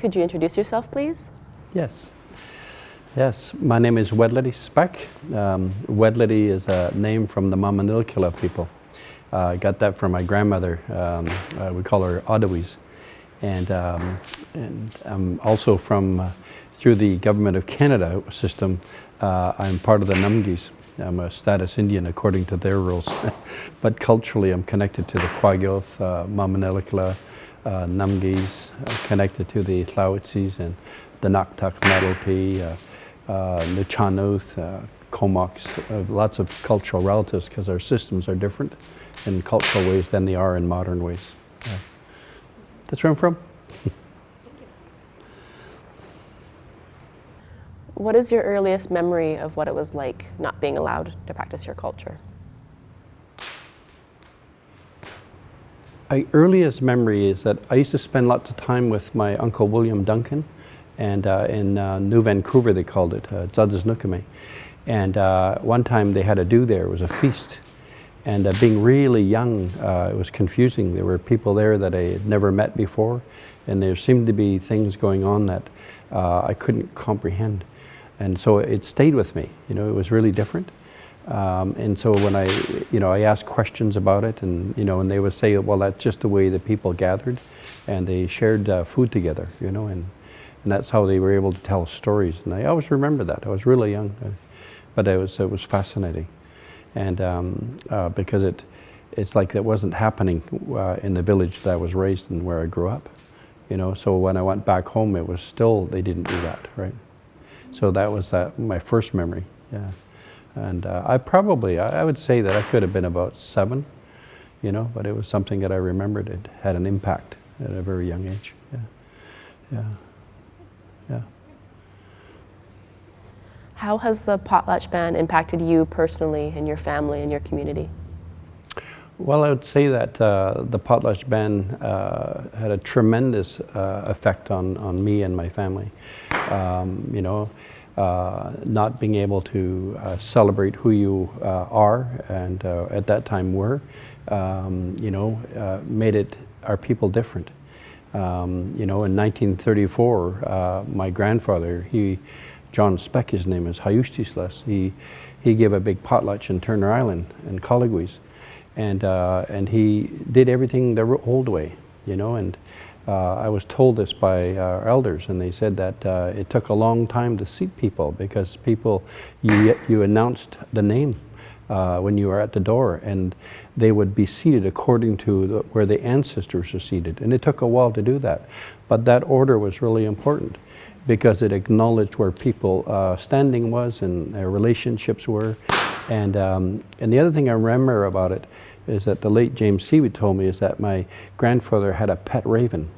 Could you introduce yourself, please? Yes. Yes, my name is Wedlidi Speck. Wedlidi is a name from the Nuu-chah-nulth people. I got that from my grandmother. We call her Odawies. And I'm also from, through the Government of Canada system, I'm part of the Namgis. I'm a status Indian according to their rules. But culturally I'm connected to the Kwagul, Nuu-chah-nulth, Namgis, connected to the Tlowitsis and the Nuu-chah-nulth, Nuu-chah-nulth, K'omoks, lots of cultural relatives because our systems are different in cultural ways than they are in modern ways. That's where I'm from. What is your earliest memory of what it was like not being allowed to practice your culture? My earliest memory is that I used to spend lots of time with my Uncle William Duncan, and in New Vancouver they called it, Zadzisnukame. And one time they had a do there, it was a feast. And being really young, it was confusing. There were people there that I had never met before, and there seemed to be things going on that I couldn't comprehend. And so it stayed with me, you know, it was really different. And so when I asked questions about it, and and they would say, well, that's just the way the people gathered, and they shared food together, and that's how they were able to tell stories. And I always remember that. I was really young, but it was fascinating, and because it's like it wasn't happening in the village that I was raised in, where I grew up, So when I went back home, it was still, they didn't do that, right? So that was my first memory, yeah. And I would say that I could have been about 7, but it was something that I remembered. It had an impact at a very young age, yeah. How has the Potlatch ban impacted you personally and your family and your community? Well, I would say that the Potlatch ban had a tremendous effect on me and my family. Not being able to celebrate who you are, and at that time were, made our people different. In 1934, my grandfather, John Speck, his name is Hayustislas, he gave a big potlatch in Turner Island in Colleguis, and he did everything the old way, and I was told this by our elders, and they said that it took a long time to seat people, because you announced the name when you were at the door, and they would be seated according to where the ancestors are seated, and it took a while to do that. But that order was really important, because it acknowledged where people standing was and their relationships were. And the other thing I remember about it is that the late James Seaweed told me is that my grandfather had a pet raven,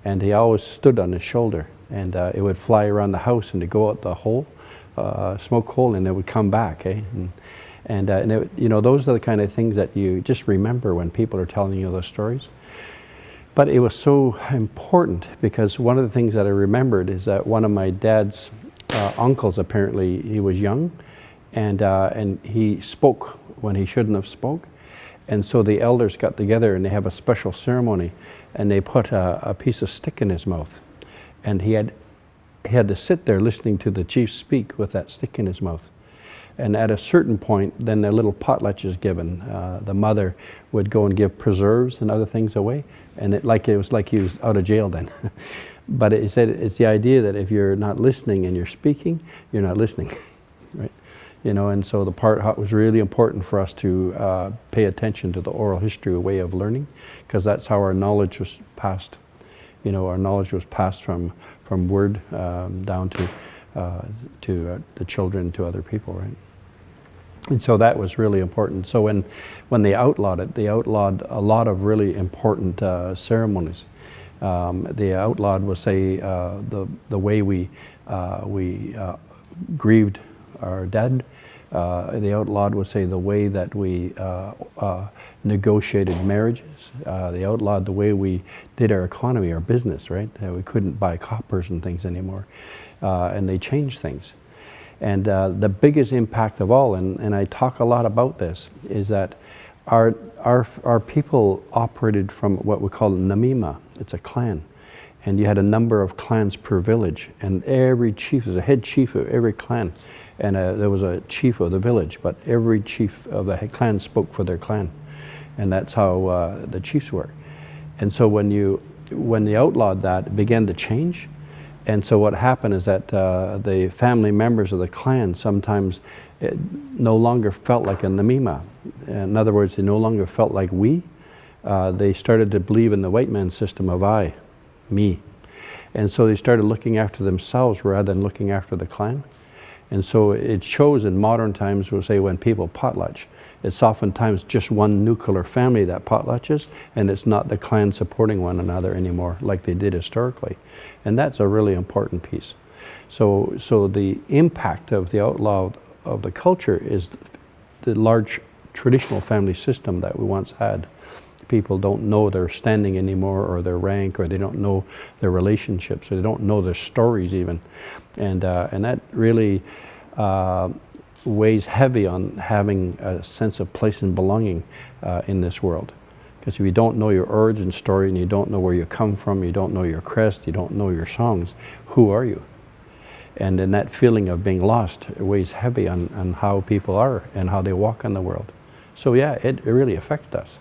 and he always stood on his shoulder, and it would fly around the house and to go out the hole, smoke hole, and it would come back, and those are the kind of things that you just remember when people are telling you those stories. But it was so important, because one of the things that I remembered is that one of my dad's uncles, apparently he was young, and he spoke when he shouldn't have spoke. And so the elders got together and they have a special ceremony, and they put a piece of stick in his mouth. And he had to sit there listening to the chief speak with that stick in his mouth. And at a certain point, then the little potlatch is given. The mother would go and give preserves and other things away, and it was like he was out of jail then. But it said it's the idea that if you're not listening and you're speaking, you're not listening, right? And so the part was really important for us to pay attention to the oral history way of learning, because that's how our knowledge was passed. Our knowledge was passed from word down to the children, to other people, right? And so that was really important. So when they outlawed it, they outlawed a lot of really important ceremonies. They outlawed, we'll say, the way we grieved our dead. They outlawed, we'll say, the way that we negotiated marriages. They outlawed the way we did our economy, our business, right? We couldn't buy coppers and things anymore. And they changed things. And the biggest impact of all, and I talk a lot about this, is that our people operated from what we call namima. It's a clan. and you had a number of clans per village, and every chief, there's a head chief of every clan, and there was a chief of the village, but every chief of the clan spoke for their clan, and that's how the chiefs were. And so when they outlawed that, it began to change. And so what happened is that the family members of the clan sometimes no longer felt like a namima. In other words, they no longer felt like we. They started to believe in the white man's system of I, me. And so they started looking after themselves rather than looking after the clan. And so it shows in modern times, we'll say when people potlatch, it's oftentimes just one nuclear family that potlatches, and it's not the clan supporting one another anymore like they did historically. And that's a really important piece. So the impact of the outlaw of the culture is the large traditional family system that we once had. People don't know their standing anymore, or their rank, or they don't know their relationships, or they don't know their stories even. And that really weighs heavy on having a sense of place and belonging in this world. Because if you don't know your origin story, and you don't know where you come from, you don't know your crest, you don't know your songs, who are you? And then that feeling of being lost, it weighs heavy on how people are and how they walk in the world. So yeah, it really affects us.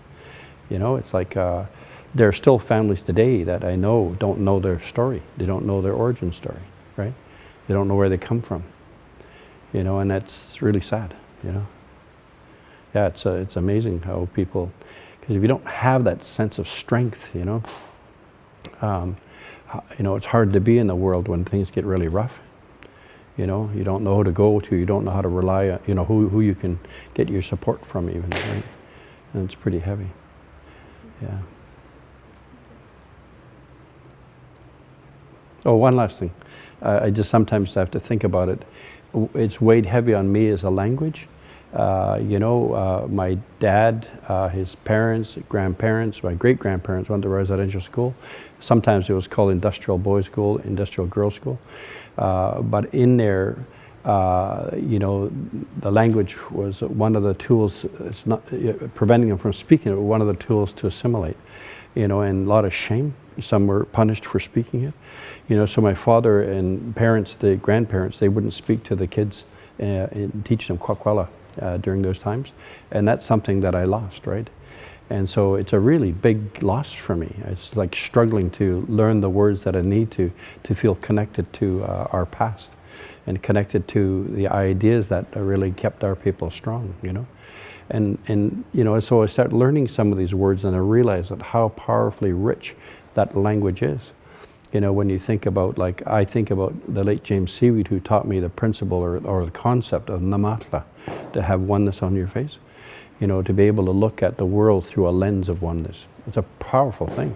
You know, it's like there are still families today that I know don't know their story. They don't know their origin story, right? They don't know where they come from. You know, and that's really sad, you know. Yeah, it's amazing how people, because if you don't have that sense of strength, you know, it's hard to be in the world when things get really rough. You know, you don't know who to go to, you don't know how to rely on, you know, who you can get your support from even, right? And it's pretty heavy. Yeah. Oh, one last thing. I just sometimes have to think about it. It's weighed heavy on me as a language. My dad, his parents, grandparents, my great-grandparents went to residential school. Sometimes it was called industrial boys' school, industrial girls' school. But in there, the language was one of the tools. It's not preventing them from speaking it, but one of the tools to assimilate. You know, and a lot of shame. Some were punished for speaking it. You know, so my father and parents, the grandparents, they wouldn't speak to the kids and teach them Kwakwaka'wakw during those times. And that's something that I lost, right? And so it's a really big loss for me. It's like struggling to learn the words that I need to feel connected to our past and connected to the ideas that really kept our people strong, you know. And so I started learning some of these words, and I realized that how powerfully rich that language is. You know, when you think about, like, I think about the late James Seaweed, who taught me the principle or the concept of namatla, to have oneness on your face. You know, to be able to look at the world through a lens of oneness. It's a powerful thing,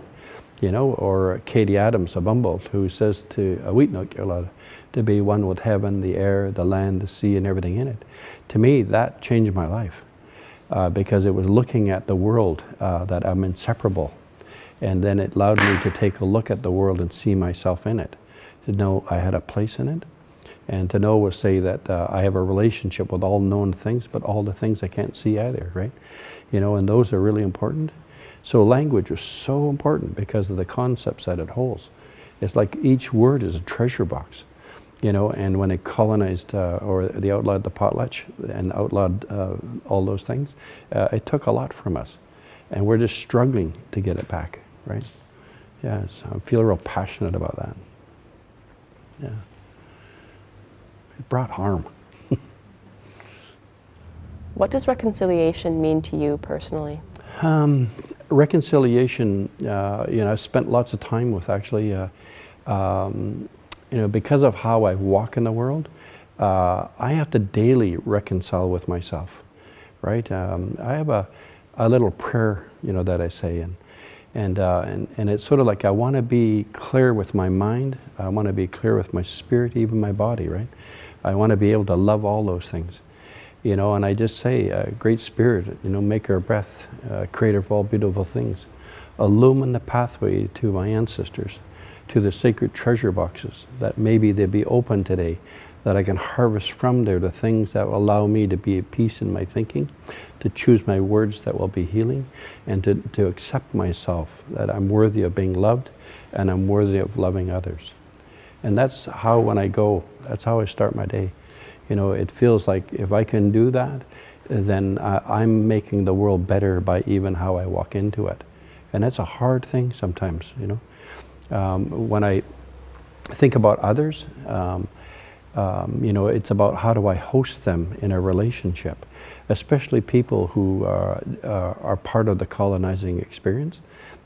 you know. Or Katie Adams of Humboldt, who says to Nuu-chah-nulth to be one with heaven, the air, the land, the sea, and everything in it. To me, that changed my life because it was looking at the world that I'm inseparable. And then it allowed me to take a look at the world and see myself in it, to know I had a place in it. And to know was say that I have a relationship with all known things, but all the things I can't see either, right? You know, and those are really important. So language is so important because of the concepts that it holds. It's like each word is a treasure box, you know, and when it colonized or they outlawed the potlatch and outlawed all those things, it took a lot from us. And we're just struggling to get it back, right? Yeah, so I feel real passionate about that. Yeah. It brought harm. What does reconciliation mean to you personally? Reconciliation, I've spent lots of time with actually, because of how I walk in the world, I have to daily reconcile with myself, right? I have a little prayer, that I say, and it's sort of like I want to be clear with my mind, I want to be clear with my spirit, even my body, right? I want to be able to love all those things, and I just say, Great Spirit, maker of breath, creator of all beautiful things, illumine the pathway to my ancestors, to the sacred treasure boxes, that maybe they be open today, that I can harvest from there the things that will allow me to be at peace in my thinking, to choose my words that will be healing, and to accept myself, that I'm worthy of being loved, and I'm worthy of loving others. And that's how, when I go, that's how I start my day. You know, it feels like if I can do that, then I'm making the world better by even how I walk into it. And that's a hard thing sometimes, you know. When I think about others, you know, it's about how do I host them in a relationship, especially people who are part of the colonizing experience,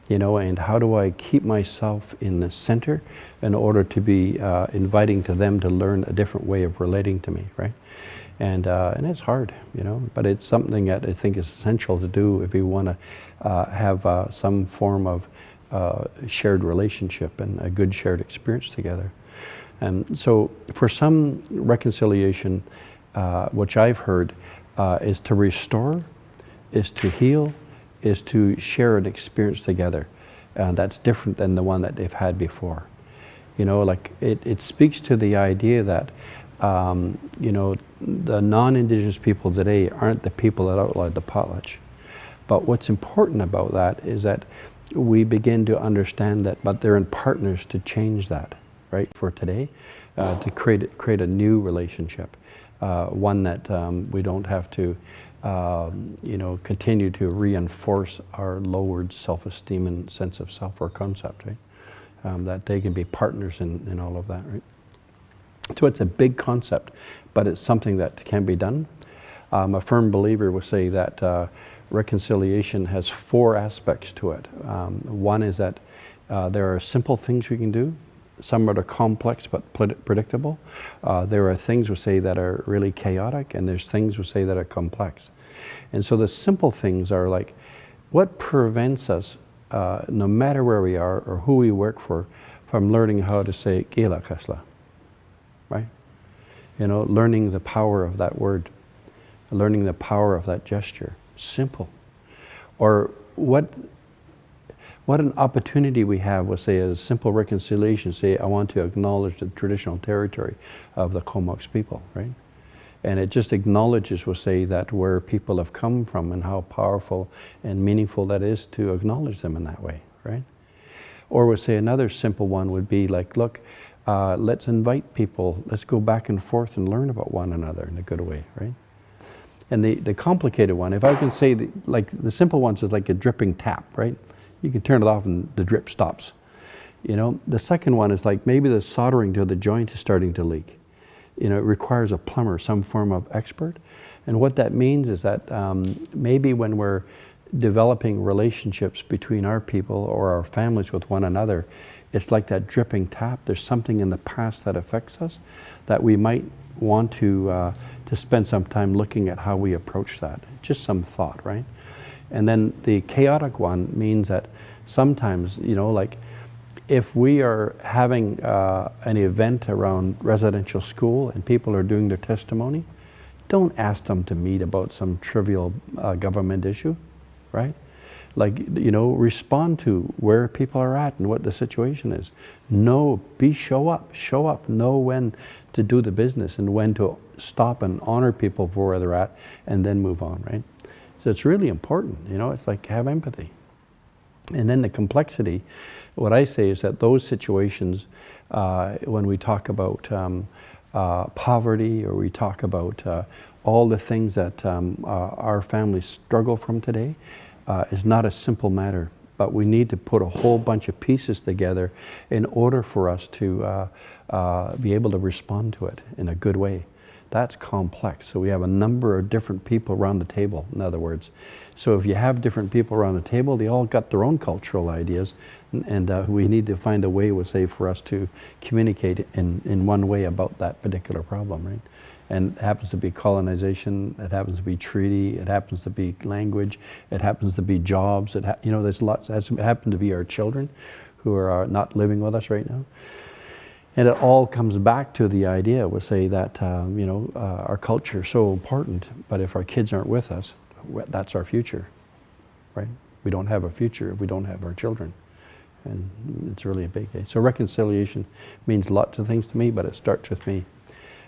you know, and how do I keep myself in the center in order to be inviting to them to learn a different way of relating to me, right? And it's hard, you know, but it's something that I think is essential to do if you want to have some form of shared relationship and a good shared experience together. And so for some, reconciliation, which I've heard, is to restore, is to heal, is to share an experience together. That's different than the one that they've had before. You know, like it speaks to the idea that, you know, the non-Indigenous people today aren't the people that outlawed the Potlatch. But what's important about that is that we begin to understand that, but they're in partners to change that, right, for today, to create a new relationship, one that we don't have to, you know, continue to reinforce our lowered self-esteem and sense of self or concept, right? That they can be partners in all of that, right? So it's a big concept, but it's something that can be done. A firm believer will say that reconciliation has 4 aspects to it. One is that there are simple things we can do. Some are complex but predictable. There are things we say that are really chaotic, and there's things we say that are complex. And so the simple things are like, what prevents us, no matter where we are or who we work for, from learning how to say "Kila kasla," right? You know, learning the power of that word, learning the power of that gesture. Simple. Or what an opportunity we have with, say, a simple reconciliation, say, I want to acknowledge the traditional territory of the K'omoks people, right? And it just acknowledges, we'll say, that where people have come from and how powerful and meaningful that is to acknowledge them in that way, right? Or we'll say another simple one would be like, look, let's invite people, let's go back and forth and learn about one another in a good way, right? And the complicated one, if I can say, like the simple ones is like a dripping tap, right? You can turn it off and the drip stops. You know, the second one is like maybe the soldering to the joint is starting to leak. You know, it requires a plumber, some form of expert. And what that means is that maybe when we're developing relationships between our people or our families with one another, it's like that dripping tap. There's something in the past that affects us that we might want to spend some time looking at how we approach that. Just some thought, right? And then the chaotic one means that sometimes, you know, like if we are having an event around residential school and people are doing their testimony, don't ask them to meet about some trivial government issue, right? Like, you know, respond to where people are at and what the situation is. Show up, know when to do the business and when to stop and honor people for where they're at and then move on, right? So it's really important, you know, it's like have empathy. And then the complexity, what I say is that those situations, when we talk about poverty or we talk about all the things that our families struggle from today, is not a simple matter, but we need to put a whole bunch of pieces together in order for us to be able to respond to it in a good way. That's complex. So we have a number of different people around the table, in other words. So if you have different people around the table, they all got their own cultural ideas, and we need to find a way, we'll say, for us to communicate in one way about that particular problem, right? And it happens to be colonization, it happens to be treaty, it happens to be language, it happens to be jobs, you know, there's lots, it happens to be our children who are not living with us right now. And it all comes back to the idea, we'll say, that you know, our culture is so important, but if our kids aren't with us, that's our future, right? We don't have a future if we don't have our children. And it's really a big thing. So reconciliation means lots of things to me, but it starts with me.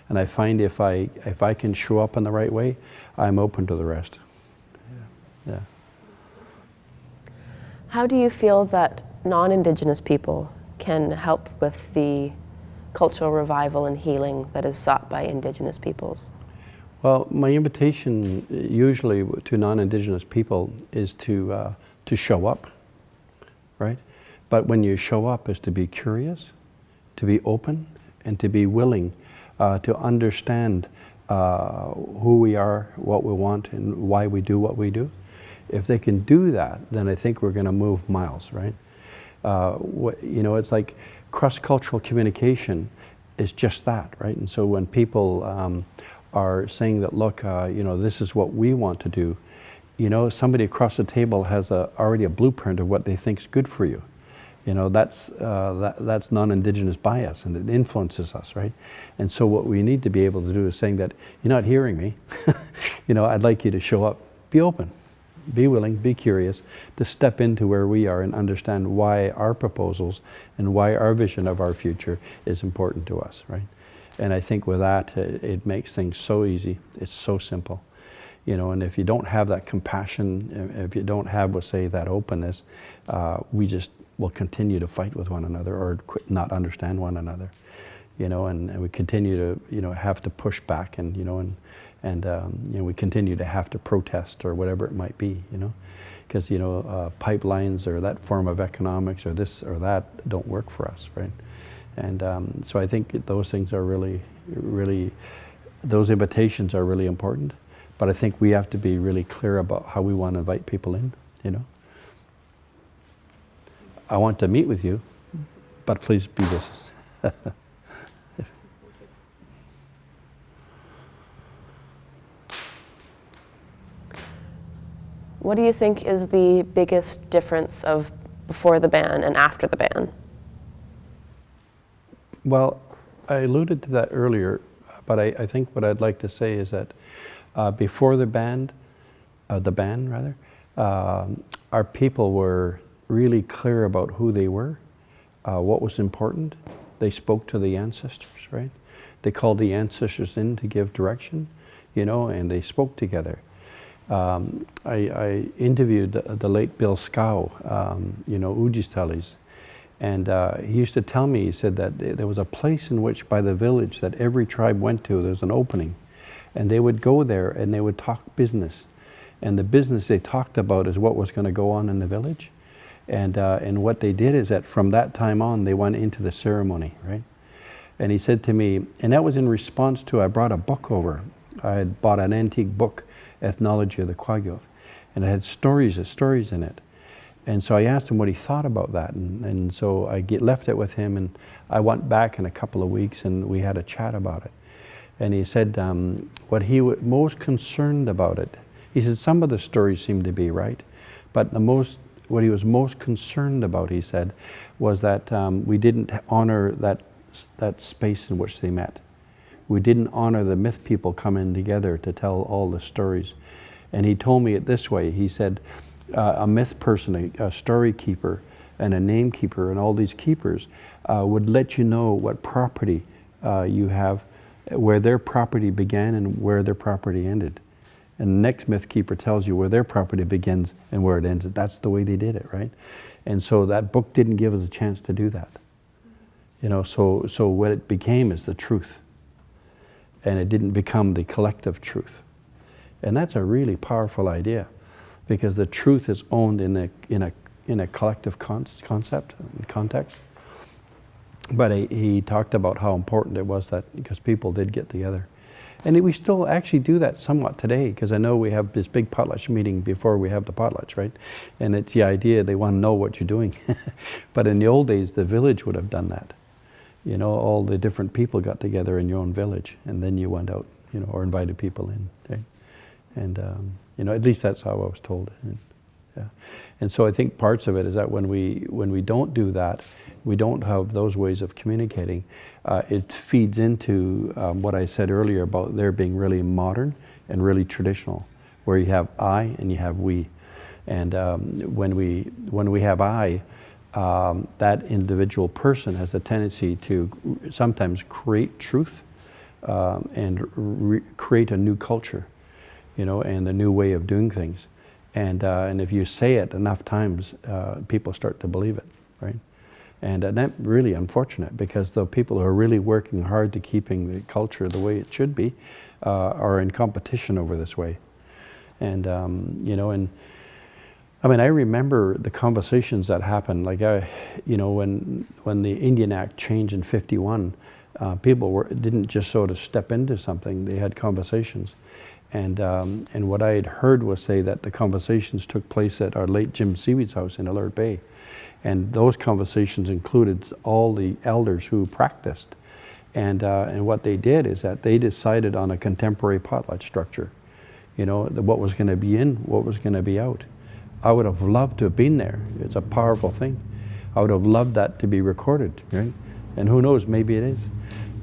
And I find if I can show up in the right way, I'm open to the rest. Yeah. How do you feel that non-Indigenous people can help with the cultural revival and healing that is sought by Indigenous peoples? Well, my invitation usually to non-Indigenous people is to show up, right? But when you show up is to be curious, to be open, and to be willing to understand who we are, what we want, and why we do what we do. If they can do that, then I think we're going to move miles, right? You know, it's like cross-cultural communication is just that, right? And so when people are saying that, look, you know, this is what we want to do, you know, somebody across the table has already a blueprint of what they think is good for you. You know, that's non-Indigenous bias, and it influences us, right? And so what we need to be able to do is saying that, you're not hearing me, you know, I'd like you to show up, be open, be willing, be curious, to step into where we are and understand why our proposals and why our vision of our future is important to us, right? And I think with that, it makes things so easy, it's so simple. You know, and if you don't have that compassion, if you don't have, we'll say, that openness, we just will continue to fight with one another or not understand one another, you know, and we continue to, you know, have to push back, and, you know, and you know, we continue to have to protest or whatever it might be, you know, because, you know, pipelines or that form of economics or this or that don't work for us, right? And so I think those things are really, those invitations are really important, but I think we have to be really clear about how we want to invite people in, you know. I want to meet with you, but please be this. What do you think is the biggest difference of before the ban and after the ban? Well, I alluded to that earlier, but I think what I'd like to say is that before the ban, our people were really clear about who they were, what was important. They spoke to the ancestors, right? They called the ancestors in to give direction, you know, and they spoke together. I interviewed the late Bill Scow, you know, Ujjistalis, and he used to tell me, he said that there was a place in which by the village that every tribe went to, there was an opening, and they would go there and they would talk business. And the business they talked about is what was going to go on in the village. And what they did is that from that time on, they went into the ceremony, right? And he said to me, and that was in response to, I brought a book over. I had bought an antique book, Ethnology of the Kwagul, and it had stories in it. And so I asked him what he thought about that. And so I left it with him, and I went back in a couple of weeks and we had a chat about it. And he said what he was most concerned about it, he said some of the stories seemed to be right, but what he was most concerned about, he said, was that we didn't honor that space in which they met. We didn't honor the myth people coming together to tell all the stories. And he told me it this way, he said, a myth person, a story keeper, and a name keeper, and all these keepers would let you know what property you have, where their property began and where their property ended. And the next myth keeper tells you where their property begins and where it ends. That's the way they did it, right? And so that book didn't give us a chance to do that. You know, so what it became is the truth. And it didn't become the collective truth. And that's a really powerful idea, because the truth is owned in a collective concept and context. But he talked about how important it was that, because people did get together. And we still actually do that somewhat today, because I know we have this big potlatch meeting before we have the potlatch, right? And it's the idea they want to know what you're doing. But in the old days, the village would have done that. You know, all the different people got together in your own village, and then you went out, you know, or invited people in. Okay? And, you know, at least that's how I was told. And, yeah. And so I think parts of it is that when we don't do that, we don't have those ways of communicating, it feeds into what I said earlier about there being really modern and really traditional, where you have I and you have we. And when we have I, that individual person has a tendency to sometimes create truth and create a new culture, you know, and a new way of doing things. And if you say it enough times, people start to believe it, right? And that's really unfortunate, because the people who are really working hard to keeping the culture the way it should be are in competition over this way. And, you know, and I mean, I remember the conversations that happened, like, you know, when the Indian Act changed in '51, people didn't just sort of step into something, they had conversations. And what I had heard was say that the conversations took place at our late Jim Seaweed's house in Alert Bay. And those conversations included all the elders who practiced. And what they did is that they decided on a contemporary potlatch structure. You know, what was going to be in, what was going to be out. I would have loved to have been there. It's a powerful thing. I would have loved that to be recorded, right? And who knows, maybe it is.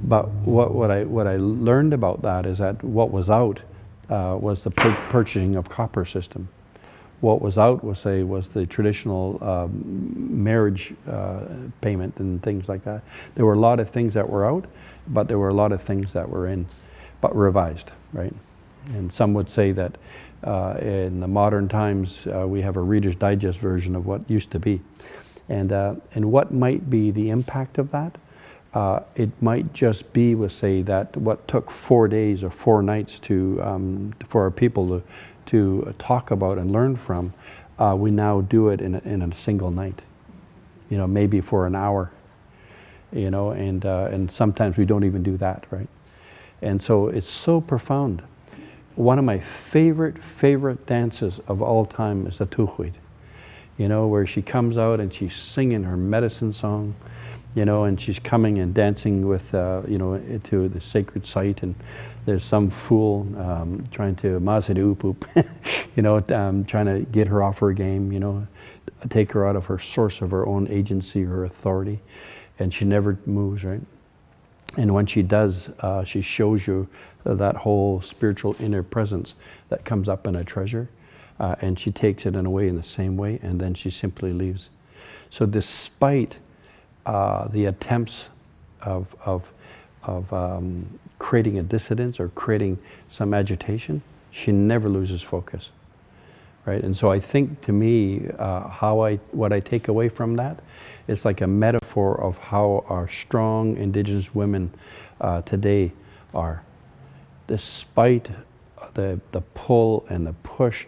But what I learned about that is that what was out was the purchasing of copper system. What was out was the traditional marriage payment and things like that. There were a lot of things that were out, but there were a lot of things that were in, but revised, right? And some would say that in the modern times we have a Reader's Digest version of what used to be. And what might be the impact of that? It might just be, say, that what took 4 days or 4 nights to for our people to talk about and learn from, we now do it in a single night. You know, maybe for an hour. You know, and sometimes we don't even do that, right? And so it's so profound. One of my favorite dances of all time is the Tlowitsis. You know, where she comes out and she's singing her medicine song, you know, and she's coming and dancing with, you know, to the sacred site, and there's some fool trying to you know, trying to get her off her game, you know, take her out of her source of her own agency, her authority, and she never moves, right? And when she does, she shows you that whole spiritual inner presence that comes up in a treasure, and she takes it in a way in the same way, and then she simply leaves. So despite the attempts of creating a dissidence or creating some agitation, she never loses focus, right? And so I think, to me, what I take away from that, it's like a metaphor of how our strong Indigenous women today are. Despite the pull and the push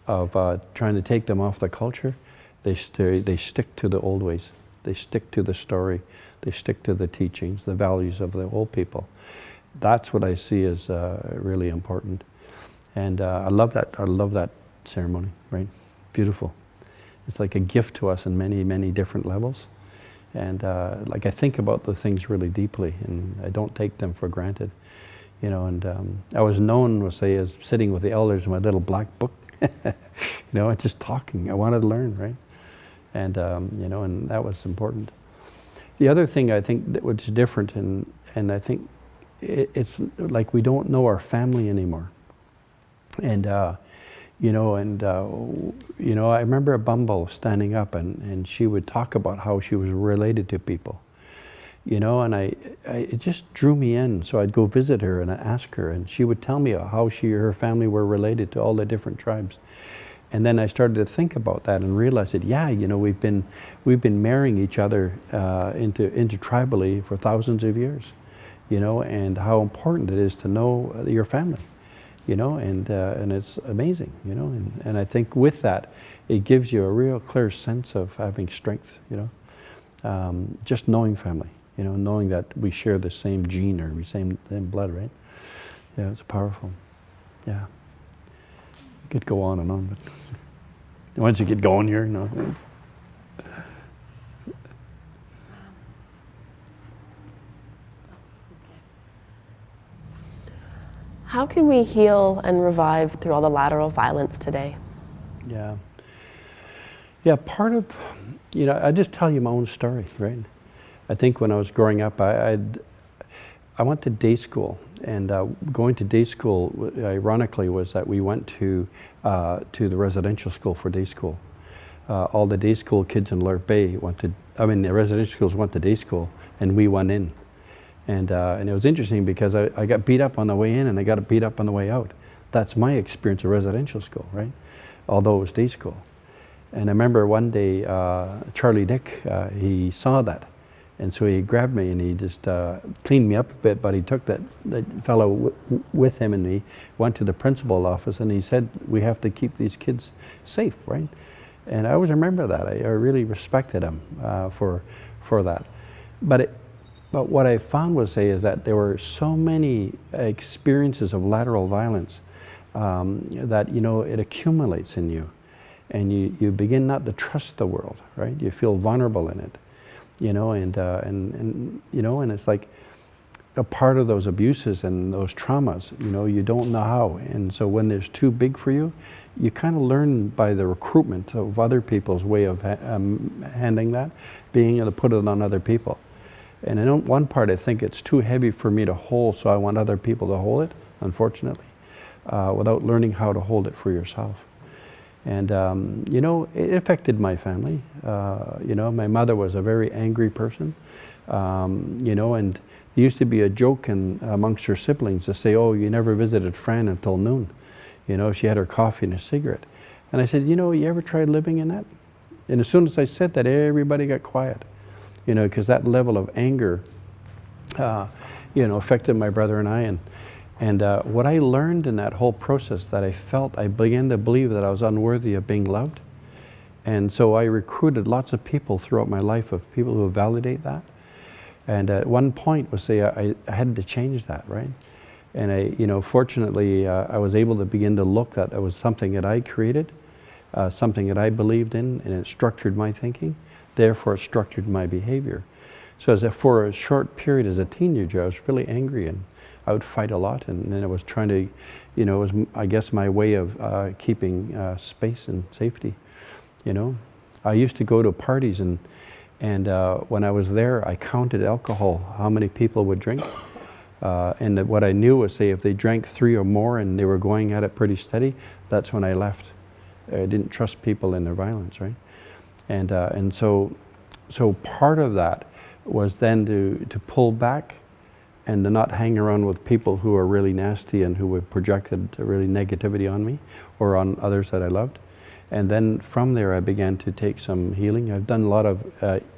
of trying to take them off the culture, they stick to the old ways. They stick to the story. They stick to the teachings, the values of the old people. That's what I see as really important. And I love that. I love that ceremony, right? Beautiful. It's like a gift to us in many, many different levels. And like, I think about the things really deeply, and I don't take them for granted. You know, and I was known, we'll say, as sitting with the elders in my little black book, you know, and just talking. I wanted to learn, right? And, you know, and that was important. The other thing I think that was different, and I think it's like we don't know our family anymore. And, you know, you know, I remember a Bumble standing up, and she would talk about how she was related to people. You know, and it just drew me in. So I'd go visit her and I'd ask her, and she would tell me how her family were related to all the different tribes. And then I started to think about that and realized that, yeah, you know, we've been marrying each other into tribally for thousands of years, you know, and how important it is to know your family, you know, and it's amazing, you know, and I think with that, it gives you a real clear sense of having strength, you know, just knowing family. You know, knowing that we share the same gene or same blood, right? Yeah, it's powerful. Yeah. You could go on and on, but once you get going here, no. How can we heal and revive through all the lateral violence today? Yeah. Yeah, part of, you know, I just tell you my own story, right? I think when I was growing up, I went to day school, and going to day school, ironically, was that we went to the residential school for day school. All the day school kids in Alert Bay the residential schools went to day school, and we went in. And it was interesting because I got beat up on the way in, and I got beat up on the way out. That's my experience of residential school, right? Although it was day school. And I remember one day, Charlie Dick, he saw that. And so he grabbed me and he just cleaned me up a bit, but he took that fellow with him and he went to the principal's office and he said, we have to keep these kids safe, right? And I always remember that. I really respected him for that. But what I found is that there were so many experiences of lateral violence that, you know, it accumulates in you. And you begin not to trust the world, right? You feel vulnerable in it, you know, and you know, and it's like a part of those abuses and those traumas, you know, you don't know how. And so when there's too big for you, you kind of learn by the recruitment of other people's way of handling that, being able to put it on other people. And in one part, I think it's too heavy for me to hold, so I want other people to hold it, unfortunately, without learning how to hold it for yourself. And, you know, it affected my family. You know, my mother was a very angry person, you know, and there used to be a joke amongst her siblings to say, oh, you never visited Fran until noon. You know, she had her coffee and a cigarette. And I said, you know, you ever tried living in that? And as soon as I said that, everybody got quiet, you know, because that level of anger, you know, affected my brother and I. And what I learned in that whole process, that I began to believe that I was unworthy of being loved. And so I recruited lots of people throughout my life, of people who validate that. And at one point I had to change that, right? And you know, fortunately, I was able to begin to look that it was something that I created, something that I believed in, and it structured my thinking. Therefore, it structured my behavior. So for a short period as a teenager, I was really angry and I would fight a lot, and then I was trying to, you know, it was, I guess, my way of keeping space and safety, you know. I used to go to parties and when I was there, I counted alcohol, how many people would drink. And what I knew was, say, if they drank 3 or more and they were going at it pretty steady, that's when I left. I didn't trust people in their violence, right? And so part of that was then to pull back and to not hang around with people who are really nasty and who would projected really negativity on me or on others that I loved. And then from there, I began to take some healing. I've done a lot of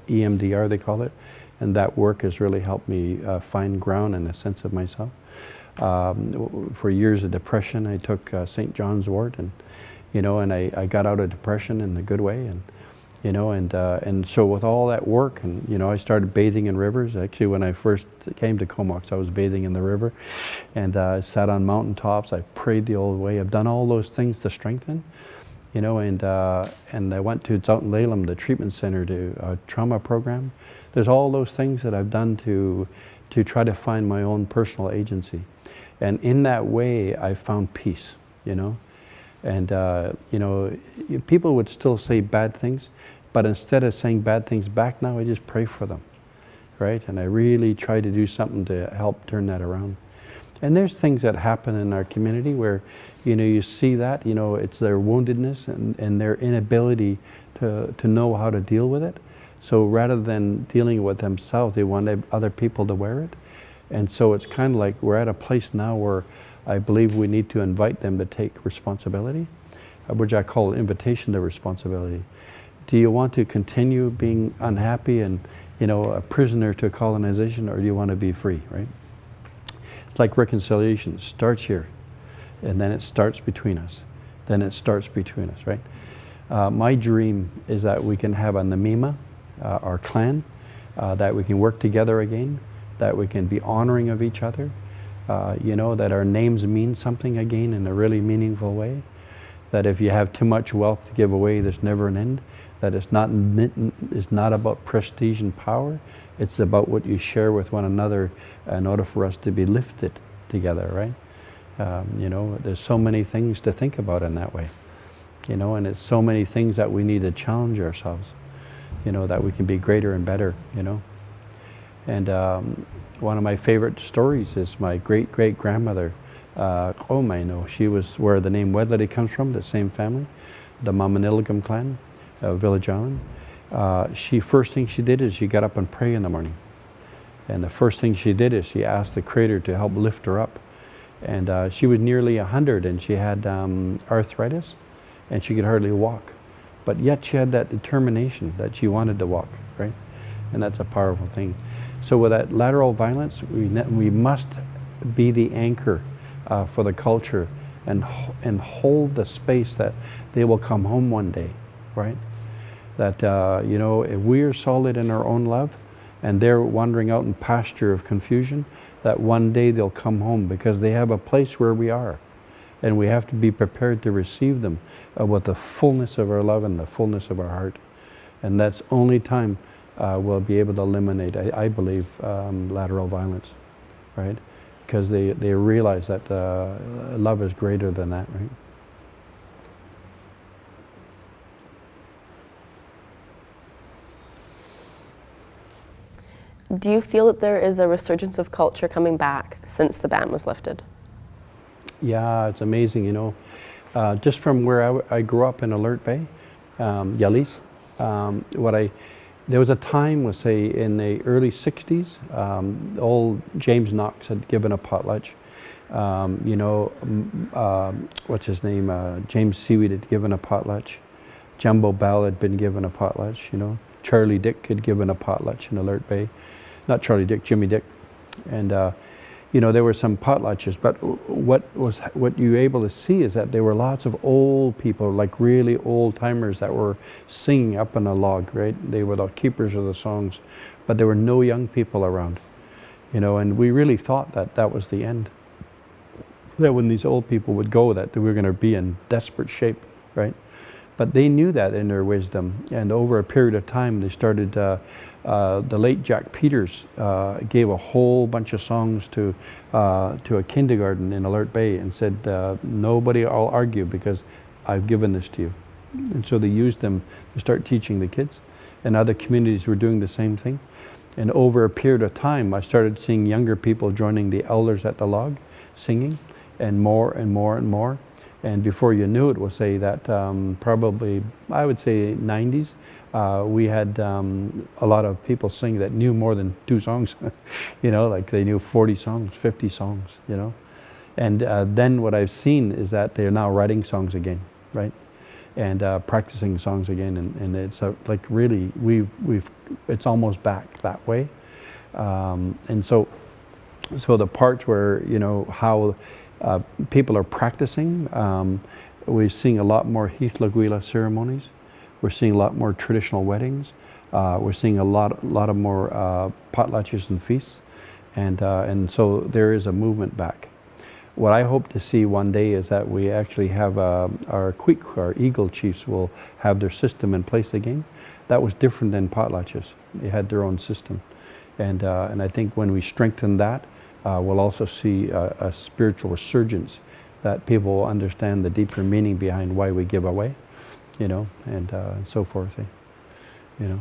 EMDR, they call it, and that work has really helped me find ground and a sense of myself. For years of depression, I took St. John's wort, and you know, and I got out of depression in a good way, and you know, and so with all that work, and you know, I started bathing in rivers. Actually, when I first came to K'omoks, I was bathing in the river, and I sat on mountaintops. I prayed the old way. I've done all those things to strengthen, you know, and I went to Tlowitsis, the treatment center, to a trauma program. There's all those things that I've done to try to find my own personal agency, and in that way, I found peace, you know. And you know, people would still say bad things, but instead of saying bad things back now, I just pray for them, right? And I really try to do something to help turn that around. And there's things that happen in our community where, you know, you see that, you know, it's their woundedness and their inability to know how to deal with it. So rather than dealing with themselves, they want other people to wear it. And so it's kind of like we're at a place now where I believe we need to invite them to take responsibility, which I call an invitation to responsibility. Do you want to continue being unhappy and, you know, a prisoner to colonization, or do you want to be free, right? It's like reconciliation. It starts here, and then it starts between us. Then it starts between us, right? My dream is that we can have a namima, our clan, that we can work together again, that we can be honoring of each other, you know, that our names mean something again in a really meaningful way, that if you have too much wealth to give away, there's never an end, that it's not about prestige and power, it's about what you share with one another in order for us to be lifted together, right? You know, there's so many things to think about in that way, you know, and it's so many things that we need to challenge ourselves, you know, that we can be greater and better, you know. And one of my favorite stories is my great-great-grandmother, K'omoks. She was where the name Wedlidi comes from, the same family, the Mamanilligam clan, Village Island. First thing she did is she got up and prayed in the morning. And the first thing she did is she asked the Creator to help lift her up. And she was nearly 100, and she had arthritis, and she could hardly walk. but yet she had that determination that she wanted to walk, right? And that's a powerful thing. So with that lateral violence, we must be the anchor for the culture and hold the space that they will come home one day, right? That, you know, if we are solid in our own love and they're wandering out in pasture of confusion, that one day they'll come home because they have a place where we are. And we have to be prepared to receive them with the fullness of our love and the fullness of our heart. And that's only time we'll be able to eliminate, I believe, lateral violence, right? Because they realize that love is greater than that, right? Do you feel that there is a resurgence of culture coming back since the ban was lifted? Yeah, it's amazing, you know. Just from where I grew up in Alert Bay, Yallis, there was a time, let's say, in the early 60s, old James Knox had given a potlatch. You know, what's his name? James Seaweed had given a potlatch. Jumbo Bell had been given a potlatch, you know. Charlie Dick had given a potlatch in Alert Bay. Not Charlie Dick, Jimmy Dick. And you know, there were some potlatches, but what you were able to see is that there were lots of old people, like really old timers that were singing up on a log, right? They were the keepers of the songs, but there were no young people around, you know, and we really thought that that was the end. That when these old people would go, that we were going to be in desperate shape, right? But they knew that in their wisdom, and over a period of time they started, the late Jack Peters gave a whole bunch of songs to a kindergarten in Alert Bay and said, nobody will argue because I've given this to you. And so they used them to start teaching the kids, and other communities were doing the same thing. And over a period of time I started seeing younger people joining the elders at the log, singing, and more and more and more. And before you knew it, we'll say that probably, I would say 90s, we had a lot of people sing that knew more than 2 songs, you know, like they knew 40 songs, 50 songs, you know. And then what I've seen is that they're now writing songs again, right? And practicing songs again, and it's like really, it's almost back that way. And so the part where, you know, how people are practicing. We're seeing a lot more Heath Laguila ceremonies. We're seeing a lot more traditional weddings. We're seeing a lot of more potlatches and feasts, and so there is a movement back. What I hope to see one day is that we actually have our Kwik, our Eagle chiefs, will have their system in place again. That was different than potlatches. They had their own system, and I think when we strengthen that, we'll also see a spiritual resurgence, that people will understand the deeper meaning behind why we give away, you know, and so forth, you know.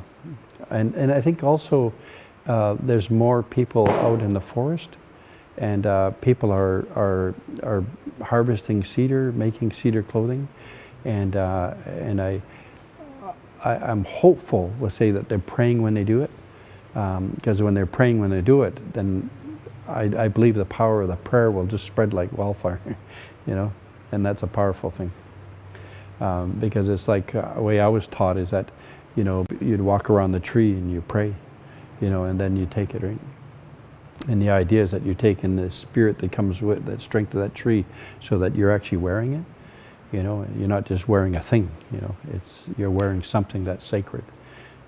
And I think also there's more people out in the forest, and people are harvesting cedar, making cedar clothing, and I'm hopeful, we'll say, that they're praying when they do it, because when they're praying when they do it, then I believe the power of the prayer will just spread like wildfire, you know, and that's a powerful thing. Because it's like the way I was taught is that, you know, you'd walk around the tree and you pray, you know, and then you take it, right? And the idea is that you're taking the spirit that comes with the strength of that tree, so that you're actually wearing it, you know, and you're not just wearing a thing, you know, you're wearing something that's sacred.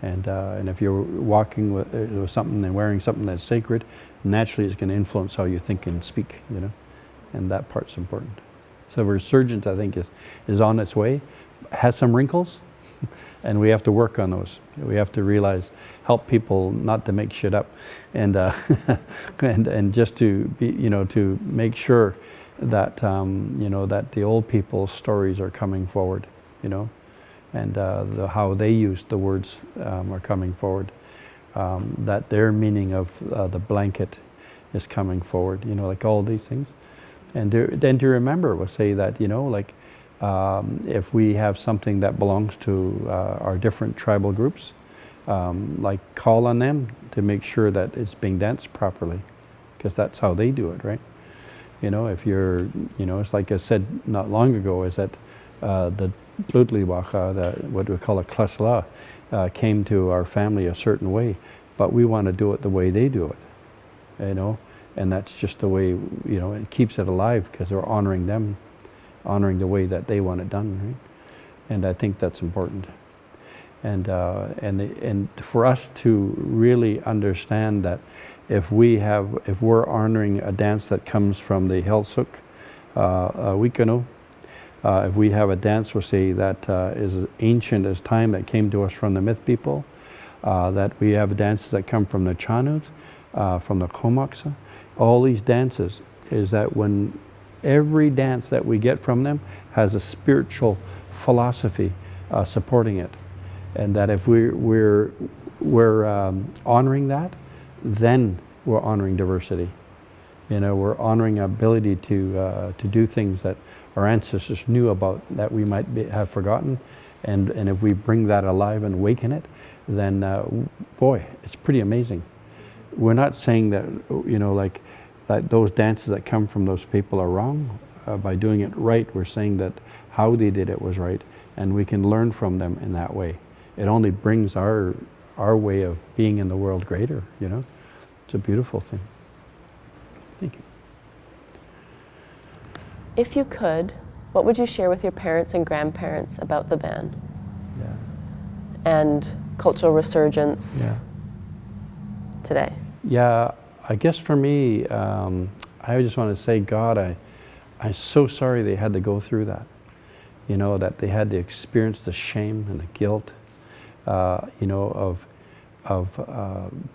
And if you're walking with something and wearing something that's sacred, naturally it's going to influence how you think and speak, you know, and that part's important. So resurgence, I think, is on its way, has some wrinkles, and we have to work on those. We have to realize, help people not to make shit up, and and just to be, you know, to make sure that you know, that the old people's stories are coming forward, you know, and how they use the words are coming forward, that their meaning of the blanket is coming forward, you know, like all these things. And then to remember, we'll say that, you know, like if we have something that belongs to our different tribal groups, like call on them to make sure that it's being danced properly, because that's how they do it, right? You know, if you're, you know, it's like I said not long ago, is that the Tlowitsis, what we call a klasla, came to our family a certain way, but we want to do it the way they do it, you know, and that's just the way, you know, it keeps it alive because we're honoring them, honoring the way that they want it done, right? And I think that's important. And for us to really understand that if we're honoring a dance that comes from the Helsuk, Wikano, if we have a dance, we'll say, that is as ancient as time, that came to us from the myth people, that we have dances that come from the Nuu-chah-nulth, from the K'omoks, all these dances, is that when every dance that we get from them has a spiritual philosophy supporting it. And that if we're honoring that, then we're honoring diversity. You know, we're honoring our ability to do things that our ancestors knew about that we might have forgotten, and if we bring that alive and awaken it, then boy, it's pretty amazing. We're not saying that, you know, like that those dances that come from those people are wrong. By doing it right, we're saying that how they did it was right, and we can learn from them in that way. It only brings our way of being in the world greater, you know. It's a beautiful thing. Thank you. If you could, what would you share with your parents and grandparents about the band? Yeah. And cultural resurgence Yeah. today? Yeah, I guess for me, I just want to say, God, I'm so sorry they had to go through that. You know, that they had to experience the shame and the guilt, you know, of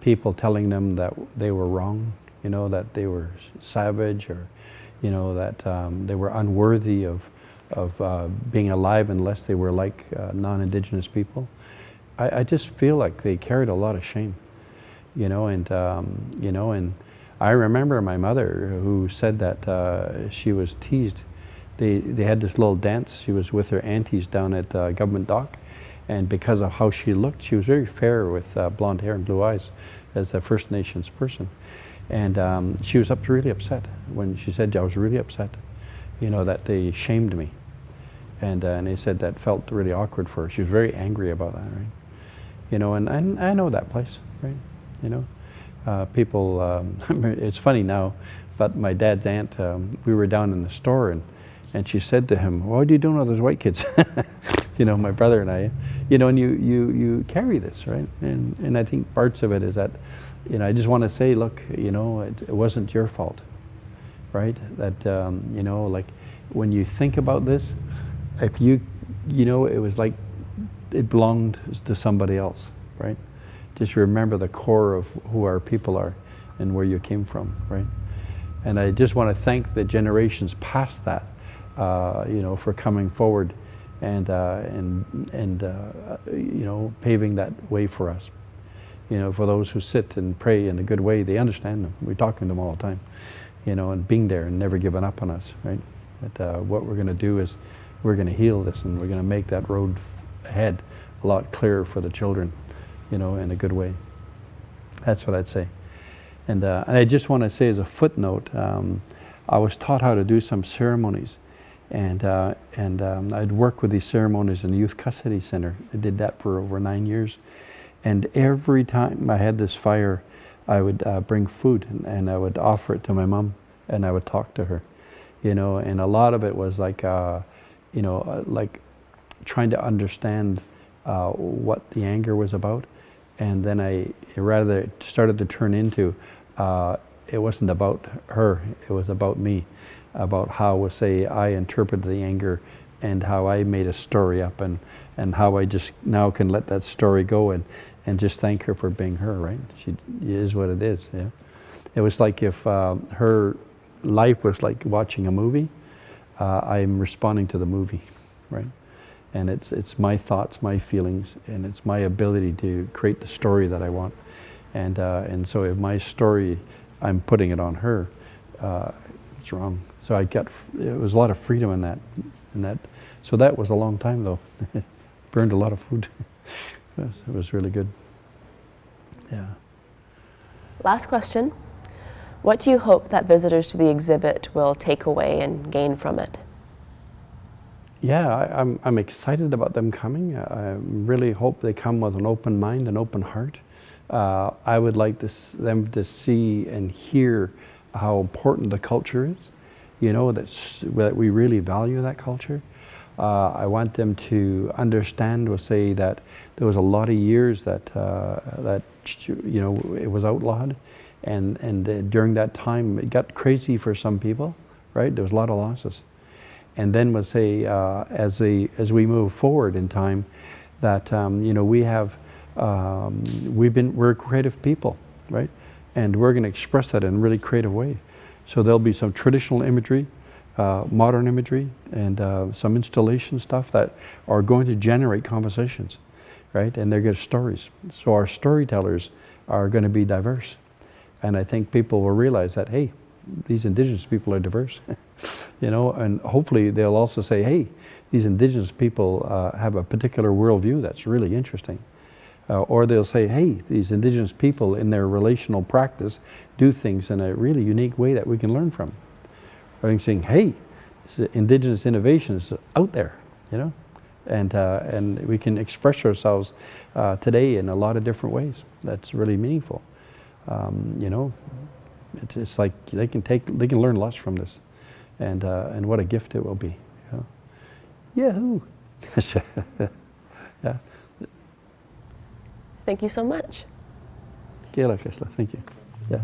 people telling them that they were wrong, you know, that they were savage, or, you know, that they were unworthy of being alive unless they were like non-indigenous people. I just feel like they carried a lot of shame, you know, and you know, and I remember my mother who said that she was teased. They had this little dance. She was with her aunties down at Government Dock, and because of how she looked, she was very fair with blonde hair and blue eyes as a First Nations person. And she was really upset when she said, I was really upset, you know, that they shamed me. And they said that felt really awkward for her. She was very angry about that, right? You know, and I know that place, right? You know, people, it's funny now, but my dad's aunt, we were down in the store, and she said to him, what are you doing with those white kids? You know, my brother and I, you know, and you carry this, right? And I think parts of it is that, you know, I just want to say, look, you know, it wasn't your fault, right? That, you know, like when you think about this, if you know, it was like it belonged to somebody else, right? Just remember the core of who our people are and where you came from, right? And I just want to thank the generations past that, you know, for coming forward and you know, paving that way for us. You know, for those who sit and pray in a good way, they understand them. We're talking to them all the time, you know, and being there and never giving up on us, right? But what we're going to do is we're going to heal this, and we're going to make that road ahead a lot clearer for the children, you know, in a good way. That's what I'd say. And I just want to say as a footnote, I was taught how to do some ceremonies, and I'd work with these ceremonies in the Youth Custody Center. I did that for over 9 years. And every time I had this fire, I would bring food, and I would offer it to my mom, and I would talk to her, you know, and a lot of it was like, you know, like trying to understand what the anger was about. And then it started to turn into, it wasn't about her, it was about me, about how, say, I interpreted the anger and how I made a story up, and how I just now can let that story go and just thank her for being her, right? She is what it is, yeah. It was like if her life was like watching a movie, I'm responding to the movie, right? And it's my thoughts, my feelings, and it's my ability to create the story that I want. And so if my story, I'm putting it on her, it's wrong. So it was a lot of freedom in that. So that was a long time though. Burned a lot of food. It was really good. Yeah. Last question. What do you hope that visitors to the exhibit will take away and gain from it? Yeah, I'm excited about them coming. I really hope they come with an open mind, an open heart. I would like them to see and hear how important the culture is, you know, that we really value that culture. I want them to understand, we'll say, that there was a lot of years that, you know, it was outlawed. And during that time, it got crazy for some people, right? There was a lot of losses. And then we'll say, as we move forward in time, that, you know, we're creative people, right? And we're going to express that in a really creative way. So there'll be some traditional imagery, modern imagery, and some installation stuff that are going to generate conversations, right? And they're good stories. So our storytellers are going to be diverse. And I think people will realize that, hey, these indigenous people are diverse, you know, and hopefully they'll also say, hey, these indigenous people have a particular worldview that's really interesting. Or they'll say, hey, these indigenous people in their relational practice do things in a really unique way that we can learn from. Or saying, hey, indigenous innovations out there, you know, and we can express ourselves today in a lot of different ways. That's really meaningful. You know, it's like they can learn lots from this, and what a gift it will be. You know? Yahoo! Yeah. Thank you so much. Thank you. Yeah.